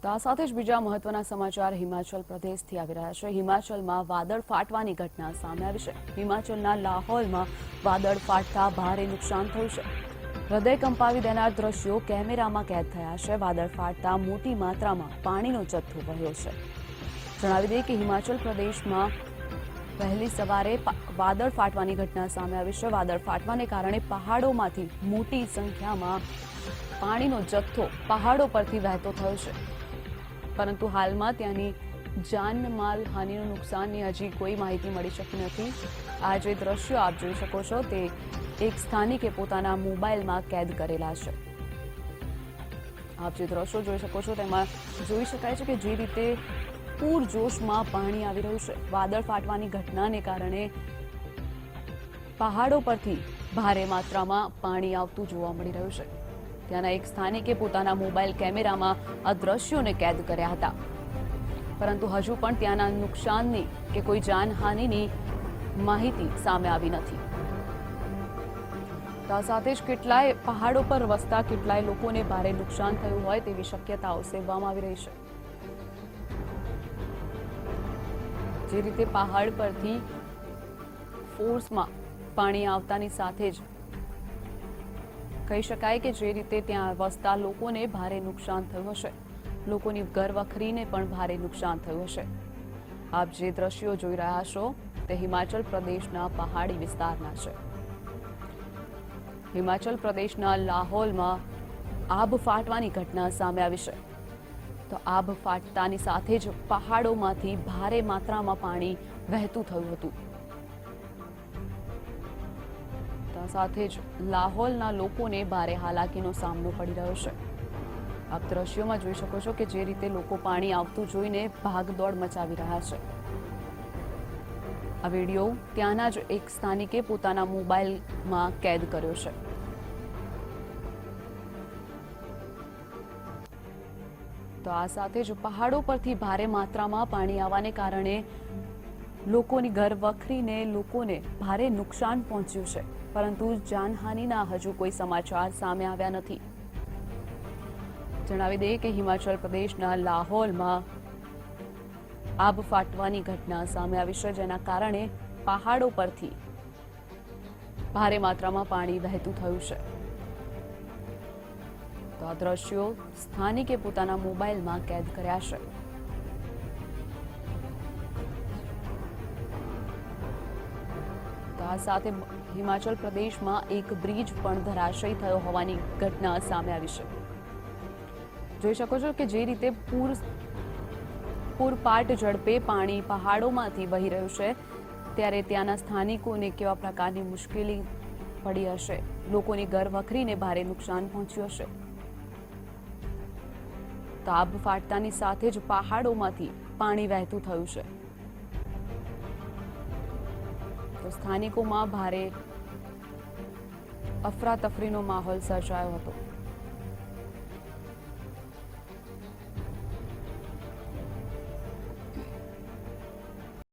તો આ સાથે જ બીજા મહત્વના સમાચાર હિમાચલ પ્રદેશથી આવી રહ્યા છે। હિમાચલમાં વાદળ ફાટવાની ઘટના સામે આવી છે। હિમાચલના લાહોલમાં વાદળ ફાટતા ભારે નુકસાન થયું છે। હૃદય કંપાવી દેનાર દ્રશ્યો કેમેરામાં કેદ થયા છે। વાદળ ફાટતા મોટી માત્રામાં પાણીનો જથ્થો વહ્યો છે। જણાવી દઈએ કે હિમાચલ પ્રદેશમાં વહેલી સવારે વાદળ ફાટવાની ઘટના સામે આવી છે। વાદળ ફાટવાને કારણે પહાડોમાંથી મોટી સંખ્યામાં પાણીનો જથ્થો પહાડો પરથી વહેતો થયો છે, પરંતુ હાલમાં ત્યાંની જાનમાલ હાનિનું નુકસાનની હજી કોઈ માહિતી મળી શકી નથી। આ જે દ્રશ્યો આપ જોઈ શકો છો તે એક સ્થાનિકે પોતાના મોબાઈલમાં કેદ કરેલા છે। આપ જે દ્રશ્યો જોઈ શકો છો તેમાં જોઈ શકાય છે કે જે રીતે પૂરજોશમાં પાણી આવી રહ્યું છે। વાદળ ફાટવાની ઘટનાને કારણે પહાડો પરથી ભારે માત્રામાં પાણી આવતું જોવા મળી રહ્યું છે। ત્યાંના એક સ્થાનિકે પોતાના મોબાઈલ કેમેરામાં આ દ્રશ્યોને કેદ કર્યા હતા, પરંતુ હજુ પણ ત્યાંના નુકસાનની કે કોઈ જાનહાનિની માહિતી સામે આવી નથી। તો આ સાથે જ કેટલાય પહાડો પર વસતા કેટલાય લોકોને ભારે નુકસાન થયું હોય તેવી શક્યતાઓ સેવવામાં આવી રહી છે। જે રીતે પહાડ પરથી ફોર્સમાં પાણી આવતાની સાથે જ કહી શકાય કે જે રીતે ત્યાં વસતા લોકોને ભારે નુકસાન થયું હશે। લોકોની ઘરવખરીને પણ ભારે નુકસાન થયું હશે। આપ જે દ્રશ્યો જોઈ રહ્યા છો તે હિમાચલ પ્રદેશના પહાડી વિસ્તારના છે। હિમાચલ પ્રદેશના લાહોલમાં આભ ફાટવાની ઘટના સામે આવી છે। તો આભ ફાટતાની સાથે જ પહાડોમાંથી ભારે માત્રામાં પાણી વહેતું થયું હતું। સાથે જ લાહોલના લોકોને ભારે હાલાકીનો સામનો પડી રહ્યો છે। આપ દ્રશ્યોમાં જોઈ શકો છો કે જે રીતે લોકો પાણી આવતું જોઈને ભાગદોડ મચાવી રહ્યા છે। આ વિડીયો ત્યાંના જ એક સ્થાનિકે પોતાના મોબાઈલમાં કેદ કર્યો છે। તો આ સાથે જ પહાડો પરથી ભારે માત્રામાં પાણી આવવાને કારણે લોકોની ઘરવખરીને લોકોને ભારે નુકસાન પહોંચ્યું છે, પરંતુ જાનહાનિના હજુ કોઈ સમાચાર સામે આવ્યા નથી। જણાવી દઈએ કે હિમાચલ પ્રદેશના લાહોલમાં આભ ફાટવાની ઘટના સામે આવી છે, જેના કારણે પહાડો પરથી ભારે માત્રામાં પાણી વહેતું થયું છે। તો આ દ્રશ્યો સ્થાનિકે પોતાના મોબાઈલમાં કેદ કર્યા છે। આ સાથે હિમાચલ પ્રદેશમાં એક બ્રિજ પણ ધરાશયી થયો હોવાની ઘટના સામે આવી છે। જોઈ શકો છો કે જે રીતે પૂરપાટ ઝડપે પાણી પહાડોમાંથી વહી રહ્યું છે, ત્યારે ત્યાંના સ્થાનિકોને કેવા પ્રકારની મુશ્કેલી પડી હશે, લોકોની ઘરવખરીને ભારે નુકસાન પહોંચ્યું હશે। તો આભ ફાટતાની સાથે જ પહાડોમાંથી પાણી વહેતું થયું છે, તો સ્થાનિકોમાં ભારે અફરાતફરીનો માહોલ સર્જાયો હતો।